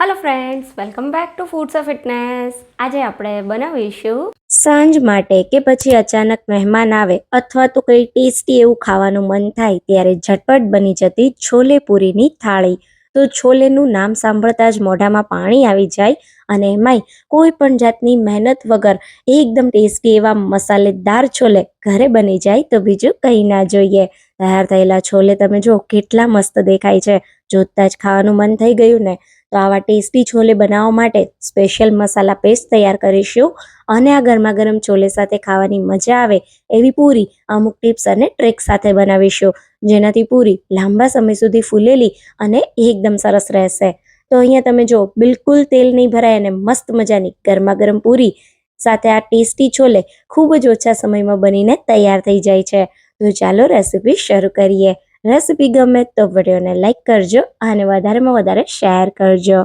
Hello friends, welcome back to foods of fitness. આજે આપણે બનાવીશું સાંજ માટે કે પછી અચાનક મહેમાન આવે અથવા તો કંઈ ટેસ્ટી એવું ખાવાનું મન થાય ત્યારે ઝટપટ બની જતી છોલે પૂરીની થાળી. તો છોલેનું નામ સાંભળતા જ મોઢામાં પાણી આવી જાય અને એમાંય કોઈ પણ જાતની મહેનત વગર એકદમ ટેસ્ટી એવા મસાલેદાર છોલે ઘરે બની જાય તો બીજું કંઈ ના જોઈએ. તૈયાર થયેલા છોલે તમે જો કેટલા મસ્ત દેખાય છે, જોતાં જ ખાવાનું મન થઈ ગયું ને. તો આવા ટેસ્ટી છોલે બનાવવા માટે સ્પેશિયલ મસાલા પેસ્ટ તૈયાર કરીશું અને આ ગરમા ગરમ છોલે સાથે ખાવાની મજા આવે એવી પૂરી અમુક ટિપ્સ અને ટ્રિક્સ સાથે બનાવીશું, જેનાથી પૂરી લાંબા સમય સુધી ફૂલેલી અને એકદમ સરસ રહેશે. તો અહીંયા તમે જો બિલકુલ તેલ નહીં ભરાય અને મસ્ત મજાની ગરમા ગરમ પૂરી સાથે આ ટેસ્ટી છોલે ખૂબ જ ઓછા સમયમાં બનીને તૈયાર થઈ જાય છે. તો ચાલો રેસીપી શરૂ કરીએ. રેસીપી ગમે તો વિડીયોને લાઈક કરજો અને વધારેમાં વધારે શેર કરજો.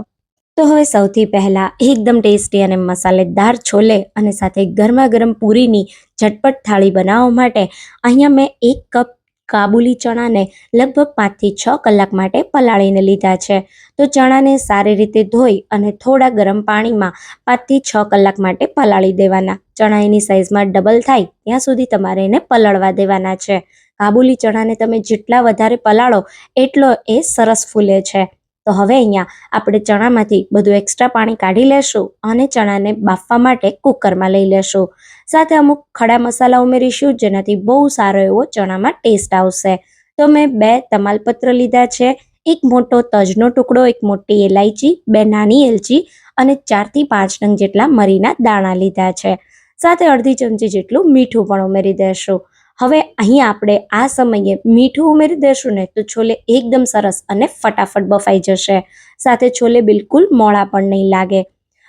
તો હવે સૌથી પહેલાં એકદમ ટેસ્ટી અને મસાલેદાર છોલે અને સાથે ગરમા ગરમ પૂરીની ઝટપટ થાળી બનાવવા માટે અહીંયા મેં 1 કપ કાબુલી ચણાને લગભગ 5 થી 6 કલાક માટે પલાળીને લીધા છે. તો ચણાને સારી રીતે ધોઈ અને થોડા ગરમ પાણીમાં 5 થી 6 કલાક માટે પલાળી દેવાના. ચણા એની સાઇઝમાં ડબલ થાય ત્યાં સુધી તમારે એને પલળવા દેવાના છે. કાબુલી ચણાને તમે જેટલા વધારે પલાળો એટલો એ સરસ ફૂલે છે. તો હવે અહીંયા આપણે ચણામાંથી બધું એક્સ્ટ્રા પાણી કાઢી લેશું અને ચણાને બાફવા માટે કુકરમાં લઈ લેશું. સાથે અમુક ખડા મસાલા ઉમેરીશું, જેનાથી બહુ સારો એવો ચણામાં ટેસ્ટ આવશે. તો મેં 2 તમાલપત્ર લીધા છે, 1 મોટો તજનો ટુકડો, 1 મોટી ઇલાયચી, 2 નાની એલચી અને 4 થી 5 નંગ જેટલા મરીના દાણા લીધા છે. સાથે અડધી ચમચી જેટલું મીઠું પણ ઉમેરી દેશું. હવે અહીં આપણે આ સમયે મીઠું ઉમેરી દેશું ને તો છોલે એકદમ સરસ અને ફટાફટ બફાઈ જશે. સાથે છોલે બિલકુલ મોળા પણ નહીં લાગે.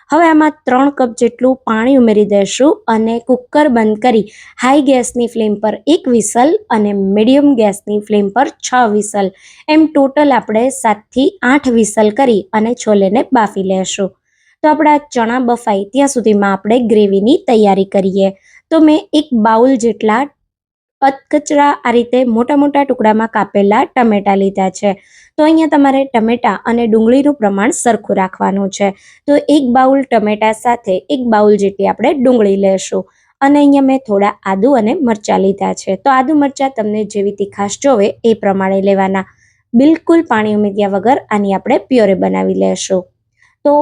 હવે આમાં 3 કપ જેટલું પાણી ઉમેરી દેશું અને કુકર બંધ કરી હાઈ ગેસની ફ્લેમ પર 1 વિસલ અને મીડિયમ ગેસની ફ્લેમ પર 6 વિસલ, એમ ટોટલ આપણે 7 થી 8 વિસલ કરી અને છોલેને બાફી લેશું. તો આપણા ચણા બફાય ત્યાં સુધીમાં આપણે ગ્રેવીની તૈયારી કરીએ. તો મેં 1 બાઉલ જેટલા અધકચરા આ રીતે મોટા મોટા ટુકડામાં કાપેલા ટમેટા લીધા છે. તો અહીંયા તમારે ટમેટા અને ડુંગળીનું પ્રમાણ સરખું રાખવાનું છે. તો 1 બાઉલ ટમેટા સાથે 1 બાઉલ જેટલી આપણે ડુંગળી લેશું અને અહીંયા મેં થોડા આદુ અને મરચાં લીધા છે. તો આદુ મરચાં તમને જેવી તીખાશ જોવે એ પ્રમાણે લેવાના. બિલકુલ પાણી ઉમેર્યા વગર આની આપણે પ્યોરે બનાવી લેશું. તો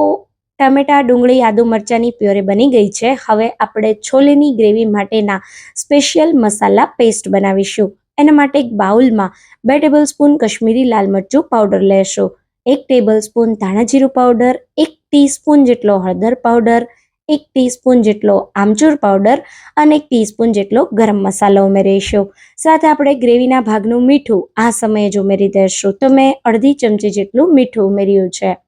ટમેટા, ડુંગળી, આદુ મરચાંની પ્યોરે બની ગઈ છે. હવે આપણે છોલેની ગ્રેવી માટેના સ્પેશિયલ મસાલા પેસ્ટ બનાવીશું. એના માટે એક બાઉલમાં 2 ટેબલસ્પૂન કશ્મીરી લાલ મરચું પાવડર લેશું, 1 ટેબલસ્પૂન ધાણા જીરું પાવડર, 1 ટીસ્પૂન જેટલો હળદર પાવડર, 1 ટીસ્પૂન જેટલો આમચૂર પાવડર અને 1 ટીસ્પૂન જેટલો ગરમ મસાલો ઉમેરીશું. સાથે આપણે ગ્રેવીના ભાગનું મીઠું આ સમયે જ ઉમેરી દઈશું. તો મેં અડધી ચમચી જેટલું મીઠું ઉમેર્યું છે.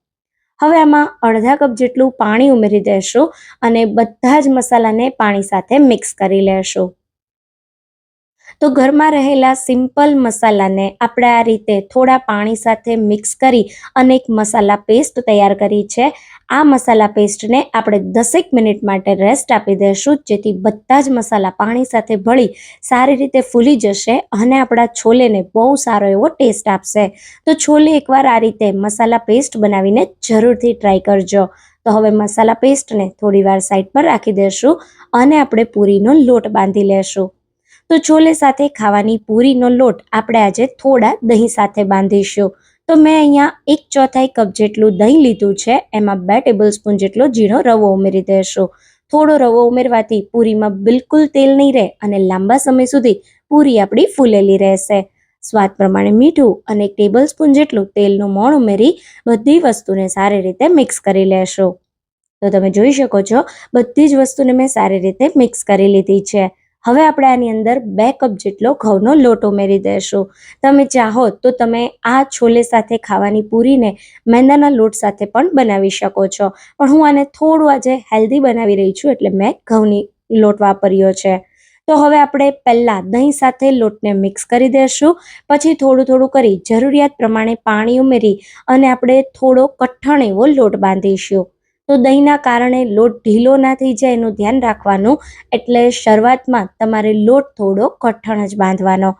હવે આમાં અડધા કપ જેટલું પાણી ઉમેરી દેશું અને બધા જ મસાલાને પાણી સાથે મિક્સ કરી લેશું. તો ઘરમાં રહેલા સિમ્પલ મસાલાને આપણે આ રીતે થોડા પાણી સાથે મિક્સ કરી અને એક મસાલા પેસ્ટ તૈયાર કરી છે. આ મસાલા પેસ્ટને આપણે 10 મિનિટ માટે રેસ્ટ આપી દઈશું, જેથી બધા જ મસાલા પાણી સાથે ભળી સારી રીતે ફૂલી જશે અને આપણા છોલેને બહુ સારો એવો ટેસ્ટ આપશે. તો છોલે એકવાર આ રીતે મસાલા પેસ્ટ બનાવીને જરૂરથી ટ્રાય કરજો. તો હવે મસાલા પેસ્ટને થોડી વાર સાઈડ પર રાખી દઈશું અને આપણે પૂરીનો લોટ બાંધી લેશું. તો છોલે સાથે ખાવાની પૂરીનો લોટ આપણે આજે થોડા દહીં સાથે બાંધીશું. તો મેં અહીંયા 1/4 કપ જેટલું દહીં લીધું છે. એમાં 2 ટેબલસ્પૂન જેટલો ઝીણો રવો ઉમેરી દઈશું. થોડો રવો ઉમેરવાથી પૂરીમાં બિલકુલ તેલ નહીં રહે અને લાંબા સમય સુધી પૂરી આપણી ફૂલેલી રહેશે. સ્વાદ પ્રમાણે મીઠું અને 1 ટેબલસ્પૂન જેટલું તેલનું મોણ ઉમેરી બધી વસ્તુને સારી રીતે મિક્સ કરી લેશું. તો તમે જોઈ શકો છો બધી જ વસ્તુને મેં સારી રીતે મિક્સ કરી લીધી છે. હવે આપણે આની અંદર 2 કપ જેટલો ઘઉંનો લોટ ઉમેરી દઈશું. તમે ચાહો તો તમે આ છોલે સાથે ખાવાની પૂરીને મેંદાના લોટ સાથે પણ બનાવી શકો છો, પણ હું આને થોડું આજે હેલ્ધી બનાવી રહી છું એટલે મેં ઘઉંની લોટ વાપર્યો છે. તો હવે આપણે પહેલાં દહીં સાથે લોટને મિક્સ કરી દઈશું, પછી થોડું થોડું કરી જરૂરિયાત પ્રમાણે પાણી ઉમેરી અને આપણે થોડો કઠણ એવો લોટ બાંધીશું. તો દહીંના કારણે લોટ ઢીલો ના થઈ જાય એનું ધ્યાન રાખવાનું, એટલે શરૂઆતમાં તમારે લોટ થોડો કઠણ જ બાંધવાનો.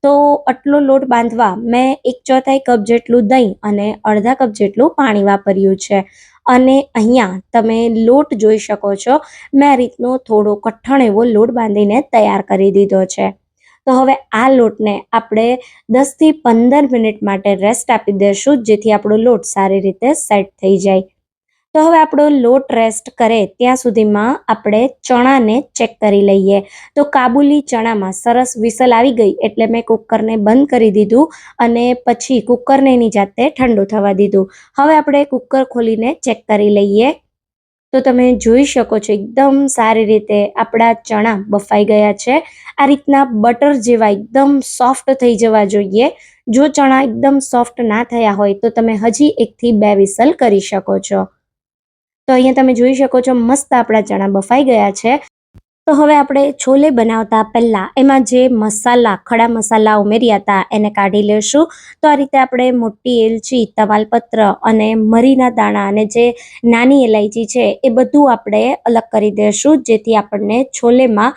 તો આટલો લોટ બાંધવા મેં 1/4 કપ જેટલું દહીં અને અડધા કપ જેટલું પાણી વાપર્યું છે. અને અહીંયા તમે લોટ જોઈ શકો છો, મેં આ રીતનો થોડો કઠણ એવો લોટ બાંધીને તૈયાર કરી દીધો છે. તો હવે આ લોટને આપણે 10થી 15 મિનિટ માટે રેસ્ટ આપી દઈશું, જેથી આપણો લોટ સારી રીતે સેટ થઈ જાય. તો હવે આપણો લોટ રેસ્ટ કરે ત્યાં સુધીમાં આપણે ચણાને ચેક કરી લઈએ. તો કાબુલી ચણામાં સરસ વિસલ આવી ગઈ એટલે મેં કુકરને બંધ કરી દીધું અને પછી કુકરને એની જાતે ઠંડુ થવા દીધું. હવે આપણે કુકર ખોલીને ચેક કરી લઈએ. તો તમે જોઈ શકો છો એકદમ સારી રીતે આપણા ચણા બફાઈ ગયા છે. આ રીતના બટર જેવા એકદમ સોફ્ટ થઈ જવા જોઈએ. જો ચણા એકદમ સોફ્ટ ના થયા હોય તો તમે હજી 1 થી 2 વિસલ કરી શકો છો. તો અહીંયા તમે જોઈ શકો છો મસ્ત આપણા ચણા બફાઈ ગયા છે. તો હવે આપણે છોલે બનાવતા પહેલા એમાં જે મસાલા, ખડા મસાલા ઉમેર્યા હતા એને કાઢી લેશું. તો આ રીતે આપણે મોટી એલચી, તમાલપત્ર અને મરીના દાણા અને જે નાની ઇલાયચી છે એ બધું આપણે અલગ કરી દેશું, જેથી આપણને છોલેમાં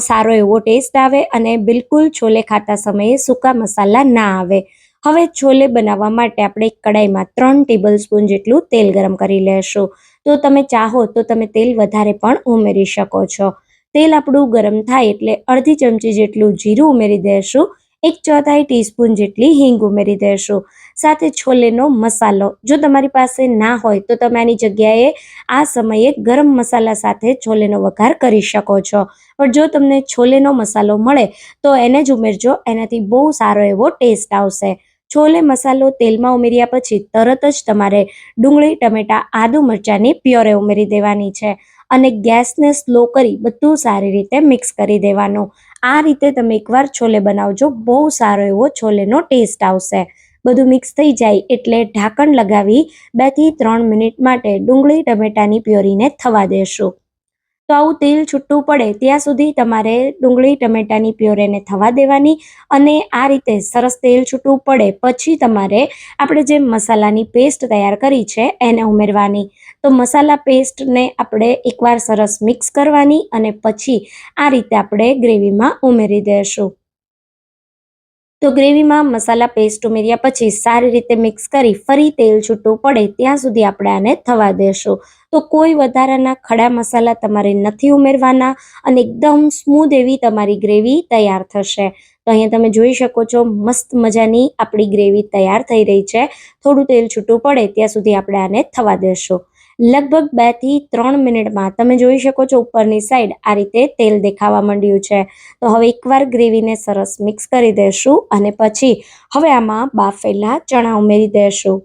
સારો એવો ટેસ્ટ આવે અને બિલકુલ છોલે ખાતા સમયે સૂકા મસાલા ના આવે. હવે છોલે બનાવવા માટે આપણે એક કડાઈમાં 3 ટેબલ સ્પૂન જેટલું તેલ ગરમ કરી લેશું. તો તમે ચાહો તો તમે તેલ વધારે પણ ઉમેરી શકો છો. તેલ આપણું ગરમ થાય એટલે અડધી ચમચી જેટલું જીરું ઉમેરી દઈશું. 1/4 ટીસ્પૂન જેટલી હિંગ ઉમેરી દઈશું. સાથે છોલેનો મસાલો, જો તમારી પાસે ના હોય તો તમે આની જગ્યાએ આ સમયે ગરમ મસાલા સાથે છોલેનો વઘાર કરી શકો છો. પણ જો તમને છોલેનો મસાલો મળે તો એને જ ઉમેરજો, એનાથી બહુ સારો એવો ટેસ્ટ આવશે. છોલે મસાલો તેલમાં ઉમેર્યા પછી તરત જ તમારે ડુંગળી, ટમેટા, આદુ, મરચાંની પ્યોરે ઉમેરી દેવાની છે અને ગેસને સ્લો કરી બધું સારી રીતે મિક્સ કરી દેવાનું. આ રીતે તમે એકવાર છોલે બનાવજો, બહુ સારો એવો છોલેનો ટેસ્ટ આવશે. બધું મિક્સ થઈ જાય એટલે ઢાંકણ લગાવી 2 થી 3 મિનિટ માટે ડુંગળી, ટમેટાની પ્યોરીને થવા દેશું. તો આવું તેલ છૂટું પડે ત્યાં સુધી તમારે ડુંગળી, ટમેટાની પ્યોરેને થવા દેવાની અને આ રીતે સરસ તેલ છૂટું પડે પછી તમારે આપણે જે મસાલાની પેસ્ટ તૈયાર કરી છે એને ઉમેરવાની. તો મસાલા પેસ્ટને આપણે એકવાર સરસ મિક્સ કરવાની અને પછી આ રીતે આપણે ગ્રેવીમાં ઉમેરી દઈશું. તો ગ્રેવીમાં મસાલા પેસ્ટ ઉમેર્યા પછી સારી રીતે મિક્સ કરી ફરી તેલ છૂટું પડે ત્યાં સુધી આપણે આને થવા દેશું. તો કોઈ વધારાના ખડા મસાલા તમારે નથી ઉમેરવાના અને એકદમ સ્મૂધ એવી તમારી ગ્રેવી તૈયાર થશે. તો અહીંયા તમે જોઈ શકો છો મસ્ત મજાની આપણી ગ્રેવી તૈયાર થઈ રહી છે. થોડું તેલ છૂટું પડે ત્યાં સુધી આપણે આને થવા દેશું. લગભગ 2 થી 3 મિનિટમાં તમે જોઈ શકો છો ઉપરની સાઈડ આ રીતે તેલ દેખાવા માંડ્યું છે. તો હવે એકવાર ગ્રેવીને સરસ મિક્સ કરી દઈશું અને પછી હવે આમાં બાફેલા ચણા ઉમેરી દઈશું.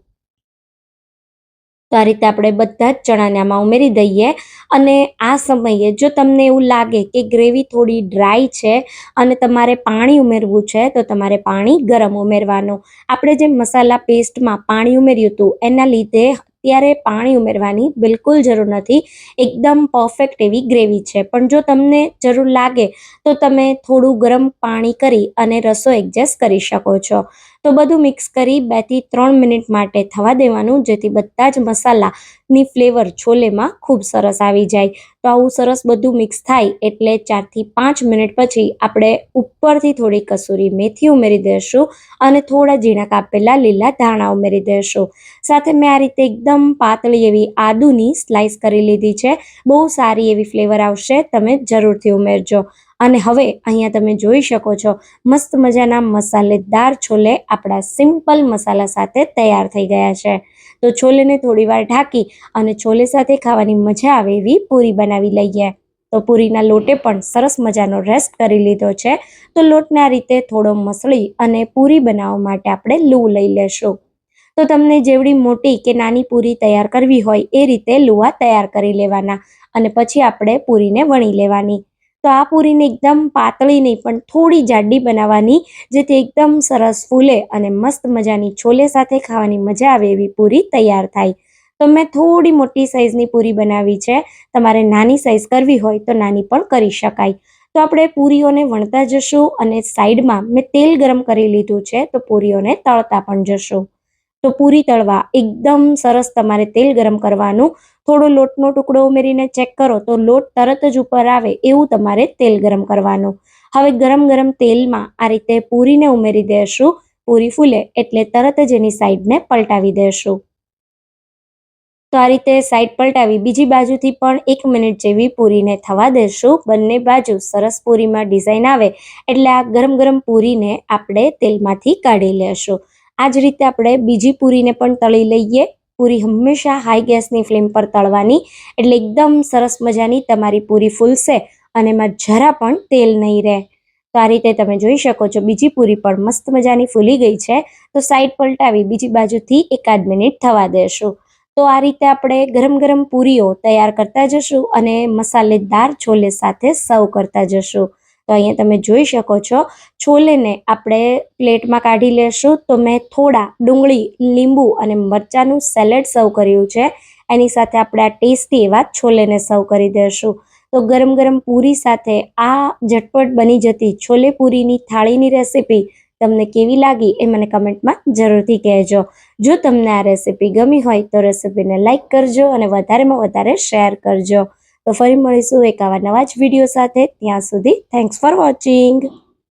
તો આ રીતે આપણે બધા જ ચણાને આમાં ઉમેરી દઈએ અને આ સમયે જો તમને એવું લાગે કે ગ્રેવી થોડી ડ્રાય છે અને તમારે પાણી ઉમેરવું છે તો તમારે પાણી ગરમ ઉમેરવાનું. આપણે જે મસાલા પેસ્ટમાં પાણી ઉમેર્યું હતું એના લીધે અત્યારે પાણી ઉમેરવાની બિલકુલ જરૂર નથી. એકદમ પરફેક્ટ એવી ગ્રેવી છે. પણ જો તમને જરૂર લાગે તો તમે થોડું ગરમ પાણી કરી અને રસો એડજસ્ટ કરી શકો છો. તો બધું મિક્સ કરી 2 થી 3 મિનિટ માટે થવા દેવાનું, જેથી બધા જ મસાલાની ફ્લેવર છોલેમાં ખૂબ સરસ આવી જાય. તો આવું સરસ બધું મિક્સ થાય એટલે 4 થી 5 મિનિટ પછી આપણે ઉપરથી થોડી કસૂરી મેથી ઉમેરી દઈશું અને થોડા ઝીણા કાપેલા લીલા ધાણા ઉમેરી દઈશું. સાથે મેં આ રીતે એકદમ પાતળી એવી આદુની સ્લાઇસ કરી લીધી છે. બહુ સારી એવી ફ્લેવર આવશે, તમે જરૂરથી ઉમેરજો. અને હવે અહીંયા તમે જોઈ શકો છો મસ્ત મજાના મસાલેદાર છોલે આપણા સિમ્પલ મસાલા સાથે તૈયાર થઈ ગયા છે. તો છોલેને થોડીવાર ઢાંકી અને છોલે સાથે ખાવાની મજા આવે એવી પૂરી બનાવી લઈએ. તો પૂરીના લોટે પણ સરસ મજાનો રેસ્ટ કરી લીધો છે. તો લોટને આ રીતે થોડો મસળી અને પૂરી બનાવવા માટે આપણે લૂ લઈ લેશું. તો તમને જેવડી મોટી કે નાની પૂરી તૈયાર કરવી હોય એ રીતે લુવા તૈયાર કરી લેવાના અને પછી આપણે પૂરીને વણી લેવાની. તો આ પૂરીને એકદમ પાતળી નહીં પણ થોડી જાડી બનાવવાની, જેથી એકદમ સરસ ફૂલે અને મસ્ત મજાની છોલે સાથે ખાવાની મજા આવે એવી પૂરી તૈયાર થાય. તો મેં થોડી મોટી સાઈઝની પૂરી બનાવી છે. તમારે નાની સાઈઝ કરવી હોય તો નાની પણ કરી શકાય. તો આપણે પૂરીઓને વણતા જશું અને સાઈડમાં મેં તેલ ગરમ કરી લીધું છે, તો પૂરીઓને તળતા પણ જશું. તો પૂરી તળવા એકદમ સરસ તમારે તેલ ગરમ કરવાનું. થોડો લોટનો ટુકડો ઉમેરીને ચેક કરો તો લોટ તરત જ ઉપર આવે એવું તમારે તેલ ગરમ કરવાનું. હવે ગરમ ગરમ તેલમાં આ રીતે પૂરીને ઉમેરી દેશું. પૂરી ફૂલે એટલે તરત જ એની સાઈડને પલટાવી દેશું. તો આ રીતે સાઈડ પલટાવી બીજી બાજુથી પણ 1 મિનિટ જેવી પૂરીને થવા દેશું. બંને બાજુ સરસ પૂરીમાં ડિઝાઇન આવે એટલે આ ગરમ ગરમ પૂરીને આપણે તેલમાંથી કાઢી લેશું. આ જ રીતે આપણે બીજી પૂરીને પણ તળી લઈએ. પૂરી હંમેશા હાઈ ગેસની ફ્લેમ પર તળવાની, એટલે એકદમ સરસ મજાની તમારી પૂરી ફૂલશે અને એમાં જરા પણ તેલ નહીં રહે. તો આ રીતે તમે જોઈ શકો છો બીજી પૂરી પણ મસ્ત મજાની ફૂલી ગઈ છે. તો સાઈડ પલટાવી બીજી બાજુથી 1 મિનિટ થવા દેશું. તો આ રીતે આપણે ગરમ ગરમ પૂરીઓ તૈયાર કરતા જશું અને મસાલેદાર છોલે સાથે સર્વ કરતા જશું. તો અહીંયા તમે જોઈ શકો છો છોલેને આપણે પ્લેટમાં કાઢી લેશું. તો મેં થોડા ડુંગળી, લીંબુ અને મરચાંનું સેલેડ સર્વ કર્યું છે. એની સાથે આપણે આ ટેસ્ટી એવા છોલેને સર્વ કરી દઈશું. તો ગરમ ગરમ પૂરી સાથે આ ઝટપટ બની જતી છોલે પૂરીની થાળીની રેસીપી તમને કેવી લાગી એ મને કમેન્ટમાં જરૂરથી કહેજો. જો તમને આ રેસીપી ગમી હોય તો રેસીપીને લાઇક કરજો અને વધારેમાં વધારે શેર કરજો. તો ફરી મળીશું એક આવા નવા જ વિડીયો સાથે. ત્યાં સુધી થેન્ક્સ ફોર વોચિંગ.